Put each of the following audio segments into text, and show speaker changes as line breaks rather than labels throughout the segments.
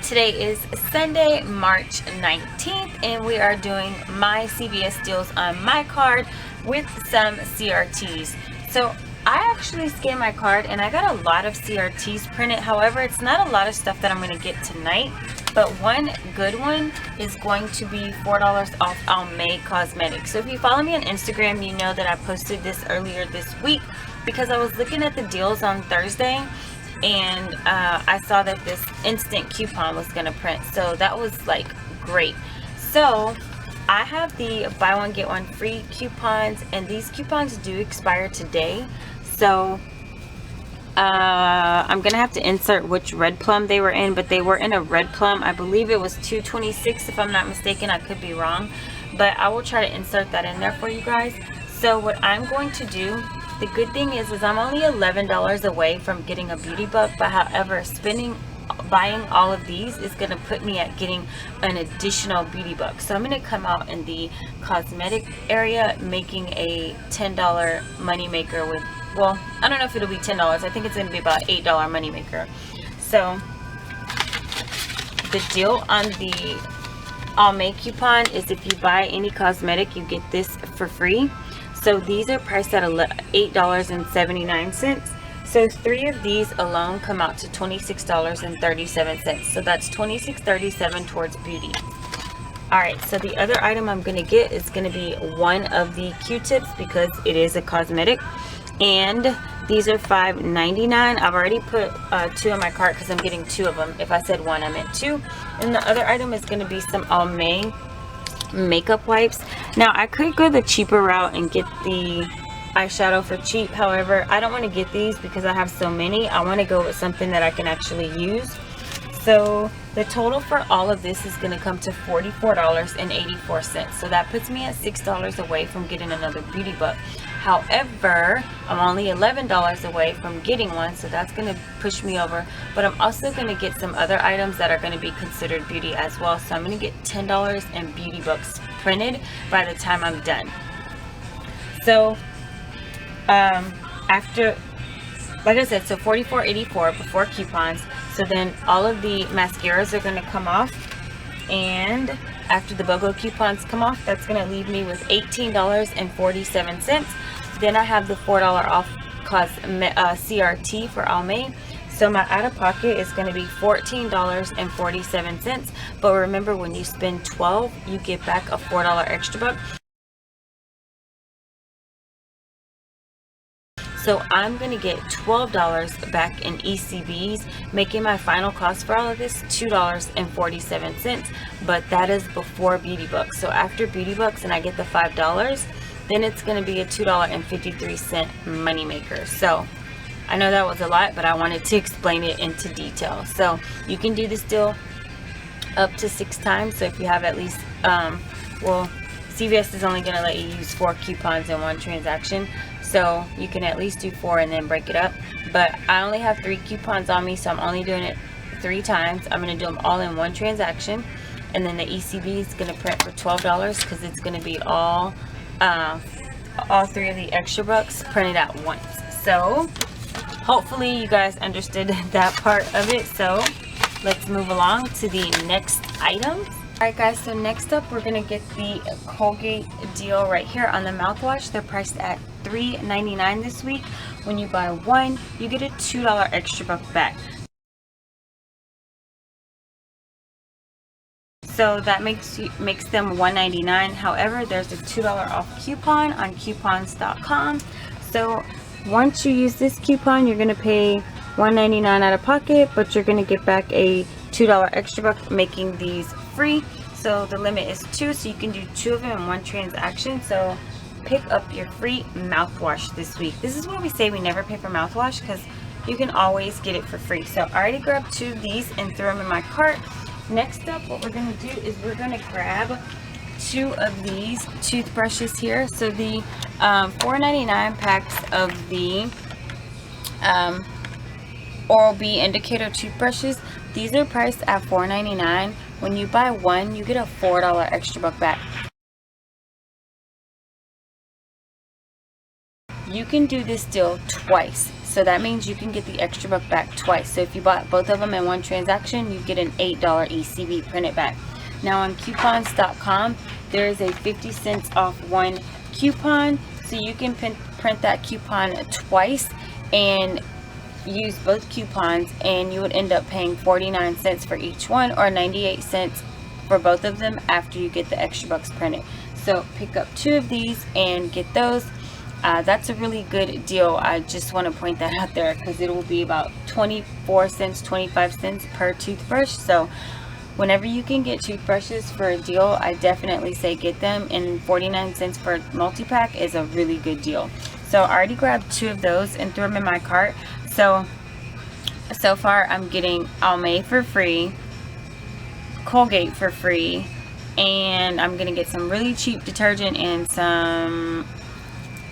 Today is Sunday, March 19th, and we are doing my CVS deals on my card with some CRTs. So I actually scanned my card and I got a lot of CRTs printed. However, it's not a lot of stuff that I'm going to get tonight, but one good one is going to be $4 off Almay Cosmetics. So if you follow me on Instagram, you know that I posted this earlier this week because I was looking at the deals on Thursday, and I saw that this instant coupon was going to print, so that was like great. So I have the buy one get one free coupons, and these coupons do expire today. So I'm gonna have to insert which red plum they were in, but they were in a red plum. I believe it was $2.26 if I'm not mistaken. I could be wrong, but I will try to insert that in there for you guys. So what I'm going to do, the good thing is I'm only $11 away from getting a beauty buck, but however, buying all of these is going to put me at getting an additional beauty buck. So I'm going to come out in the cosmetic area, making a $10 money maker with, well, I don't know if it'll be $10. I think it's going to be about $8 money maker. So the deal on the Almay coupon is if you buy any cosmetic, you get this for free. So these are priced at $8.79. So 3 of these alone come out to $26.37. So that's $26.37 towards beauty. Alright, so the other item I'm going to get is going to be one of the Q-tips because it is a cosmetic. And these are $5.99. I've already put 2 in my cart because I'm getting 2 of them. If I said 1, I meant 2. And the other item is going to be some Almay makeup wipes. Now I could go the cheaper route and get the eyeshadow for cheap. However, I don't want to get these because I have so many. I want to go with something that I can actually use. So the total for all of this is going to come to $44.84. So that puts me at $6 away from getting another beauty buck. However, I'm only $11 away from getting one, so that's going to push me over. But I'm also going to get some other items that are going to be considered beauty as well. So I'm going to get $10 in beauty bucks printed by the time I'm done. So after, like I said, so $44.84 before coupons. So then all of the mascaras are going to come off, and after the BOGO coupons come off, that's going to leave me with $18.47. Then I have the $4 off CRT for Almay. So my out-of-pocket is going to be $14.47. But remember, when you spend $12, you get back a $4 extra buck. So I'm going to get $12 back in ECBs, making my final cost for all of this $2.47. But that is before beauty bucks. So after beauty bucks and I get the $5, then it's going to be a $2.53 money maker. So I know that was a lot, but I wanted to explain it into detail. So you can do this deal up to 6 times. So if you have at least, well, CVS is only going to let you use 4 coupons in one transaction. So you can at least do 4 and then break it up. But I only have 3 coupons on me, so I'm only doing it 3 times. I'm going to do them all in one transaction. And then the ECB is going to print for $12 because it's going to be all 3 of the extra bucks printed at once. So hopefully you guys understood that part of it. So let's move along to the next items. Alright guys, so next up we're going to get the Colgate deal right here on the mouthwash. They're priced at $3.99 this week. When you buy 1, you get a $2 extra buck back. So that makes them $1.99. However, there's a $2 off coupon on coupons.com. So once you use this coupon, you're going to pay $1.99 out of pocket, but you're going to get back a $2 extra buck, making these free. So the limit is 2, so you can do 2 of them in one transaction. So pick up your free mouthwash this week. This is why we say we never pay for mouthwash, because you can always get it for free. So I already grabbed 2 of these and threw them in my cart. Next up, what we're going to do is we're going to grab 2 of these toothbrushes here. So the $4.99 packs of the Oral-B indicator toothbrushes, these are priced at $4.99. When you buy 1, you get a $4 extra buck back. you can do this deal twice. So that means you can get the extra buck back twice. So if you bought both of them in one transaction, you get an $8 ECB printed back. Now on coupons.com, there is a 50 cents off one coupon. So you can print that coupon twice and use both coupons, and you would end up paying 49 cents for each one, or 98 cents for both of them after you get the extra bucks printed. So pick up 2 of these and get those. That's a really good deal. I just want to point that out there because it will be about 24 cents, 25 cents per toothbrush. So whenever you can get toothbrushes for a deal, I definitely say get them, and 49 cents for a multi-pack is a really good deal. So I already grabbed 2 of those and threw them in my cart. So far I'm getting Almay for free, Colgate for free, and I'm gonna get some really cheap detergent and some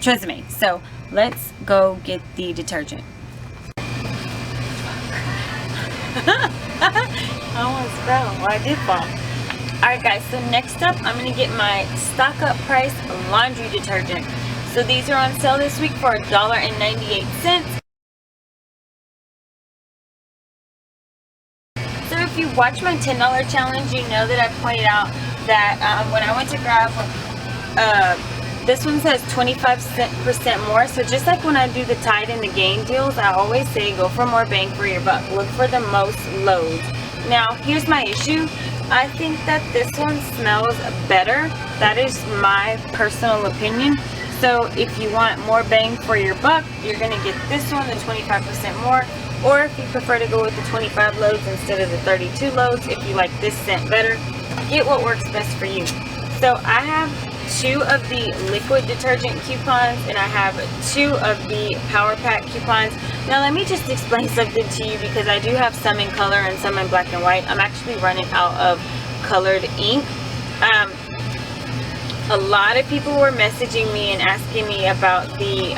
Tresemme. So let's go get the detergent. I almost fell. Well, I did fall. Alright guys, so next up I'm gonna get my stock up price laundry detergent. So these are on sale this week for $1.98. So if you watch my $10 challenge, you know that I pointed out that when I went to grab, this one says 25% more. So just like when I do the Tide and the Gain deals, I always say go for more bang for your buck. Look for the most loads. Now, here's my issue. I think that this one smells better. That is my personal opinion. So if you want more bang for your buck, you're going to get this one, the 25% more. Or if you prefer to go with the 25 loads instead of the 32 loads, if you like this scent better, get what works best for you. So I have 2 of the liquid detergent coupons, and I have 2 of the Power Pack coupons. Now let me just explain something to you, because I do have some in color and some in black and white. I'm actually running out of colored ink. A lot of people were messaging me and asking me about the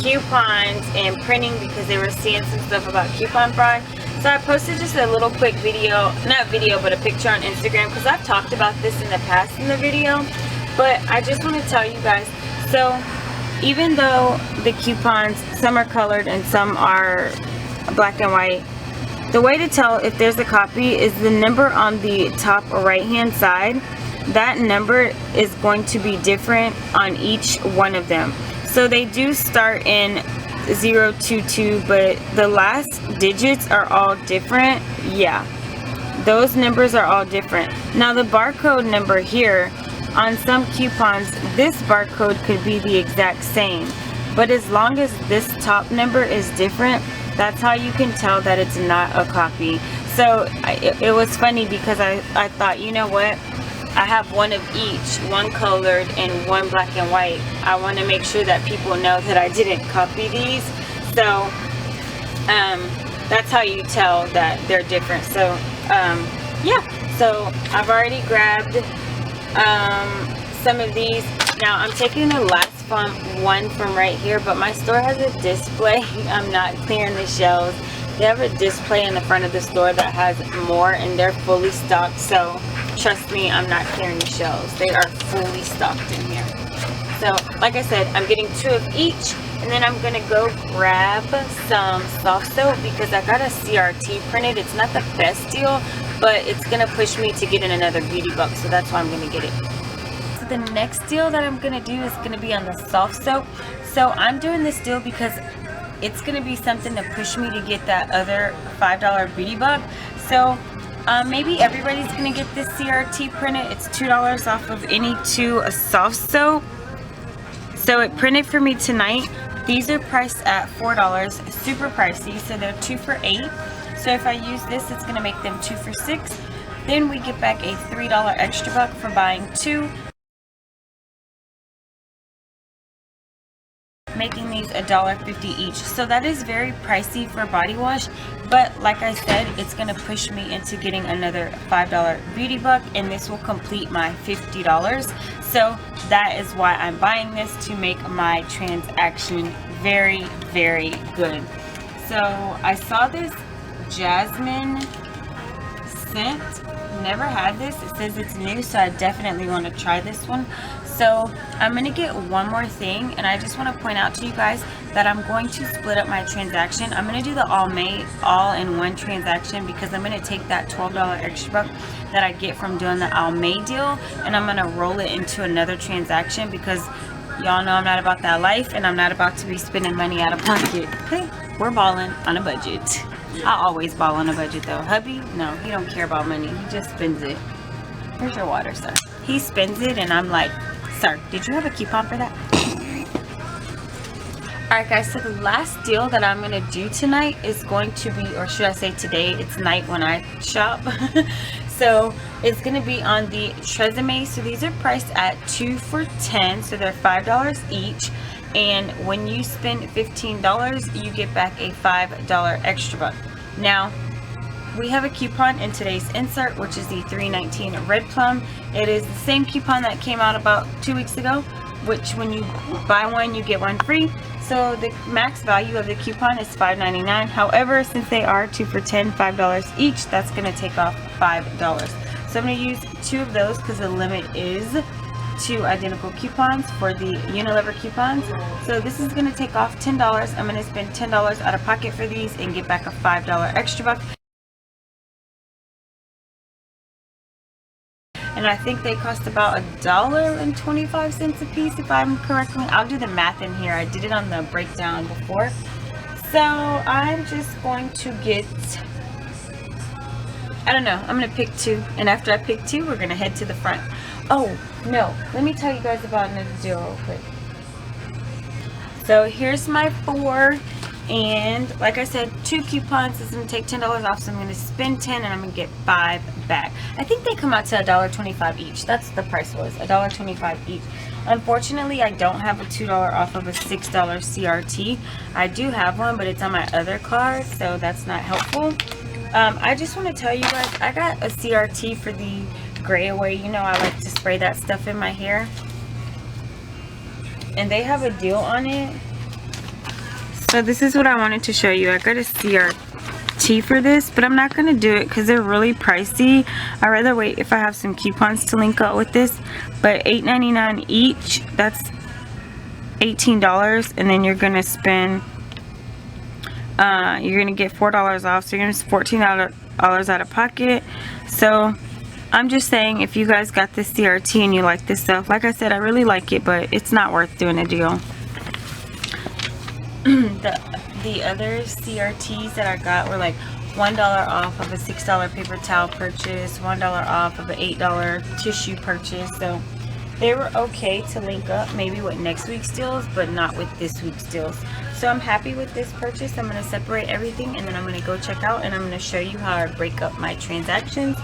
coupons and printing, because they were seeing some stuff about coupon fraud. So I posted just a little quick video, not video, but a picture on Instagram, because I've talked about this in the past in the video. But I just want to tell you guys, so even though the coupons, some are colored and some are black and white, the way to tell if there's a copy is the number on the top right hand side. That number is going to be different on each one of them. So they do start in 022, but the last digits are all different. Yeah, those numbers are all different. Now the barcode number here, on some coupons, this barcode could be the exact same, but as long as this top number is different, that's how you can tell that it's not a copy. So it was funny, because I thought, you know what, I have one of each, one colored and one black and white. I want to make sure that people know that I didn't copy these. So that's how you tell that they're different. So yeah, so I've already grabbed some of these. Now I'm taking the last one from right here, but my store has a display. I'm not clearing the shelves. They have a display in the front of the store that has more, and they're fully stocked. So trust me, I'm not clearing the shelves. They are fully stocked in here. So like I said, I'm getting 2 of each, and then I'm gonna go grab some soft soap, because I got a CRT printed. It's not the best deal, but it's gonna push me to get in another beauty buck, so that's why I'm gonna get it. So the next deal that I'm gonna do is gonna be on the soft soap. So I'm doing this deal because it's gonna be something to push me to get that other $5 beauty buck. So maybe everybody's gonna get this CRT printed. It's $2 off of any 2 soft soap. So it printed for me tonight. These are priced at $4, super pricey. So they're 2 for $8. So if I use this, it's gonna make them 2 for $6. Then we get back a $3 extra buck for buying 2. Making these $1.50 each. So that is very pricey for body wash, but like I said, it's gonna push me into getting another $5 beauty buck, and this will complete my $50. So that is why I'm buying this, to make my transaction very, very good. So I saw this jasmine scent, never had this. It says it's new, so I definitely want to try this one. So I'm gonna get one more thing, and I just want to point out to you guys that I'm going to split up my transaction. I'm gonna do the all-in-one transaction because I'm gonna take that $12 extra buck that I get from doing the Almay deal, and I'm gonna roll it into another transaction because y'all know I'm not about that life, and I'm not about to be spending money out of pocket. Hey, we're balling on a budget. I always ball on a budget though. Hubby, no, he don't care about money. He just spends it. Here's your water, sir. He spends it, and I'm like, sir, did you have a coupon for that? Alright guys, so the last deal that I'm going to do tonight is going to be, or should I say today, it's night when I shop. So it's going to be on the Tresemme. So these are priced at 2 for $10, so they're $5 each. And when you spend $15, you get back a $5 extra buck. Now, we have a coupon in today's insert, which is the $3.19 Red Plum. It is the same coupon that came out about 2 weeks ago, which when you buy one, you get one free. So the max value of the coupon is $5.99. However, since they are 2 for $10, $5 each, that's going to take off $5. So I'm going to use 2 of those because the limit is 2 identical coupons for the Unilever coupons. So this is going to take off $10. I'm going to spend $10 out of pocket for these and get back a $5 extra buck. And I think they cost about $1.25 a piece, if I'm correctly. I'll do the math in here. I did it on the breakdown before. So I'm just going to get, I don't know, I'm going to pick 2. And after I pick 2, we're going to head to the front. Oh, no. Let me tell you guys about another deal real quick. So here's my 4. And like I said, 2 coupons is going to take $10 off, so I'm going to spend 10 and I'm going to get 5 back. I think they come out to $1.25 each. That's the price was, $1.25 each. Unfortunately, I don't have a $2 off of a $6 CRT. I do have one, but it's on my other card, so that's not helpful. I just want to tell you guys, I got a CRT for the gray away. You know, I like to spray that stuff in my hair. And they have a deal on it. So this is what I wanted to show you. I got a CRT for this, but I'm not going to do it because they're really pricey. I'd rather wait if I have some coupons to link up with this. But $8.99 each, that's $18. And then you're going to spend, you're going to get $4 off. So you're going to spend $14 out of pocket. So I'm just saying, if you guys got this CRT and you like this stuff, like I said, I really like it, but it's not worth doing a deal. The other CRTs that I got were like $1 off of a $6 paper towel purchase, $1 off of an $8 tissue purchase. So they were okay to link up maybe with next week's deals, but not with this week's deals. So I'm happy with this purchase. I'm going to separate everything, and then I'm going to go check out, and I'm going to show you how I break up my transactions,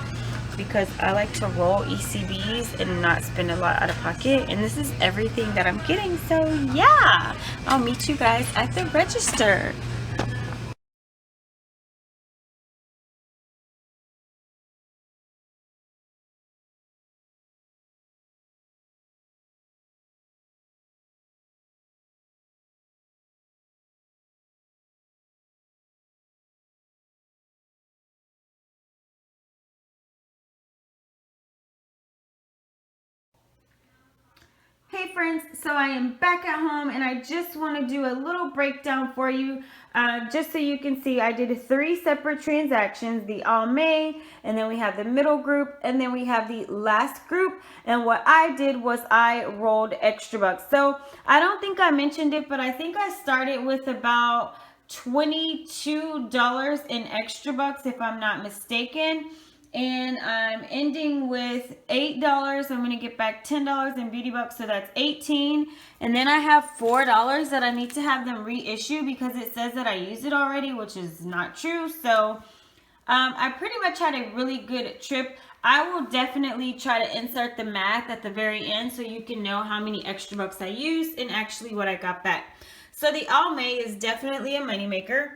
because I like to roll ECBs and not spend a lot out of pocket. And this is everything that I'm getting. So yeah, I'll meet you guys at the register. Hey friends, so I am back at home, and I just want to do a little breakdown for you, just so you can see. I did 3 separate transactions, the Almay, and then we have the middle group, and then we have the last group. And what I did was I rolled extra bucks. So I don't think I mentioned it, but I think I started with about $22 in extra bucks, if I'm not mistaken. And I'm ending with $8. I'm going to get back $10 in beauty bucks, so that's $18. And then I have $4 that I need to have them reissue because it says that I used it already, which is not true. So I pretty much had a really good trip. I will definitely try to insert the math at the very end so you can know how many extra bucks I used and actually what I got back. So the Almay is definitely a moneymaker.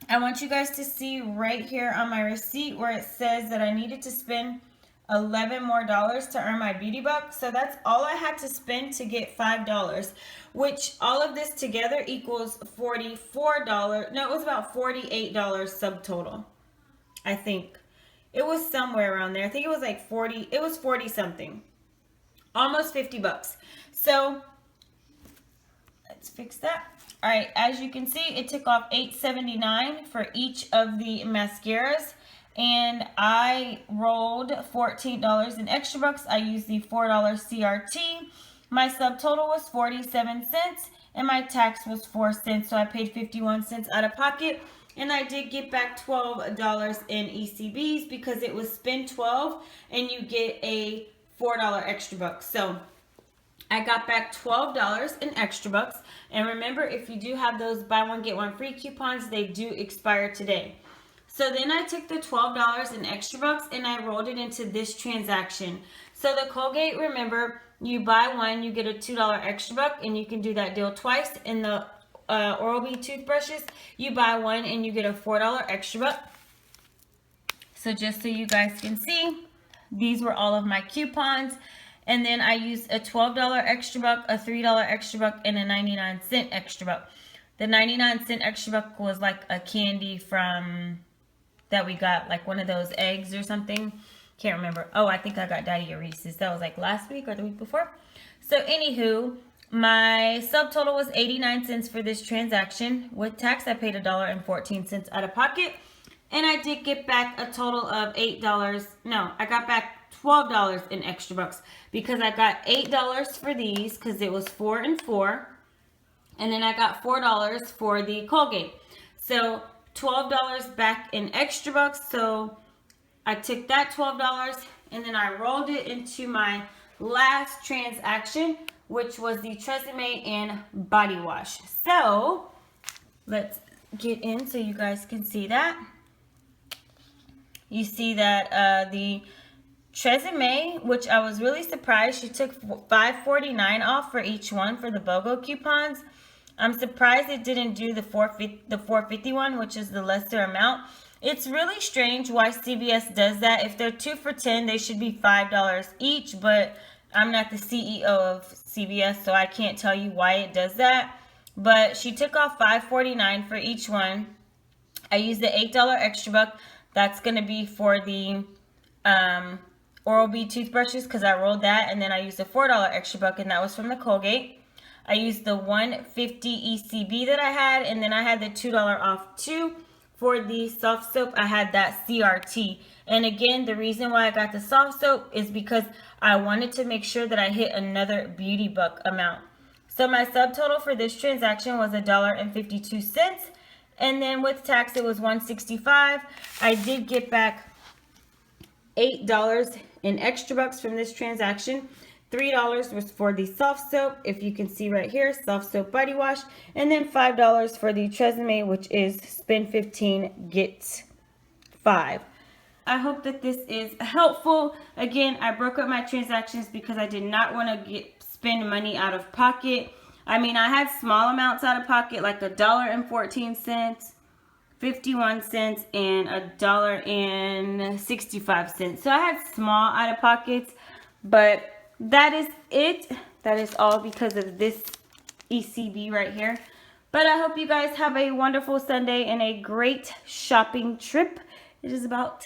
I want you guys to see right here on my receipt where it says that I needed to spend $11 more to earn my beauty bucks. So that's all I had to spend to get $5, which all of this together equals $44. No, it was about $48 subtotal. I think it was somewhere around there. I think it was like 40. It was 40 something. almost 50 bucks. So let's fix that. All right, as you can see, it took off $8.79 for each of the mascaras, and I rolled $14 in extra bucks. I used the $4 CRT. My subtotal was 47 cents, and my tax was 4 cents, so I paid 51 cents out of pocket. And I did get back $12 in ECBs because it was spend 12 and you get a $4 extra bucks. So I got back $12 in extra bucks. And remember, if you do have those buy one get one free coupons, they do expire today. So then I took the $12 in extra bucks and I rolled it into this transaction. So the Colgate, remember, you buy one, you get a $2 extra buck, and you can do that deal twice. In the Oral-B toothbrushes, you buy one and you get a $4 extra buck. So just so you guys can see, these were all of my coupons. And then I used a $12 extra buck, a $3 extra buck, and a 99-cent extra buck. The 99-cent extra buck was like a candy from that we got, like one of those eggs or something. Can't remember. Oh, I think I got Daddy a Reese's. That was like last week or the week before. So anywho, my subtotal was 89 cents for this transaction. With tax, I paid $1.14 out of pocket. And I did get back a total of $8. No, I got back $12 in extra bucks because I got $8 for these because it was 4 and 4. And then I got $4 for the Colgate. So $12 back in extra bucks. So I took that $12 and then I rolled it into my last transaction, which was the Tresemme and body wash. So let's get in so you guys can see that. You see that the Tresemme, which I was really surprised, she took $5.49 off for each one for the BOGO coupons. I'm surprised it didn't do the $4.50 one, which is the lesser amount. It's really strange why CVS does that. If they're 2 for $10, they should be $5 each, but I'm not the CEO of CVS, so I can't tell you why it does that. But she took off $5.49 for each one. I used the $8 extra buck. That's going to be for the Oral-B toothbrushes because I rolled that, and then I used the $4 extra buck, and that was from the Colgate. I used the $1.50 ECB that I had, and then I had the $2 off too. For the soft soap, I had that CRT. And again, the reason why I got the soft soap is because I wanted to make sure that I hit another beauty buck amount. So my subtotal for this transaction was $1.52. And then with tax, it was $1.65. I did get back $8 in extra bucks from this transaction. $3 was for the soft soap, if you can see right here, soft soap body wash, and then $5 for the Tresemme, which is spend 15, get 5. I hope that this is helpful. Again, I broke up my transactions because I did not want to spend money out of pocket. I mean, I had small amounts out of pocket, like $1.14, 51 cents, and $1.65. So I had small out of pockets, but that is it. That is all because of this ECB right here. But I hope you guys have a wonderful Sunday and a great shopping trip. It is about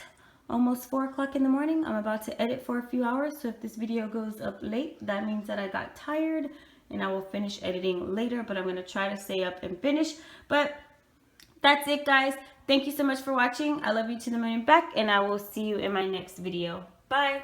almost 4 o'clock in the morning. I'm about to edit for a few hours. So if this video goes up late, that means that I got tired and I will finish editing later. But I'm going to try to stay up and finish. But that's it, guys. Thank you so much for watching. I love you to the moon and back. And I will see you in my next video. Bye.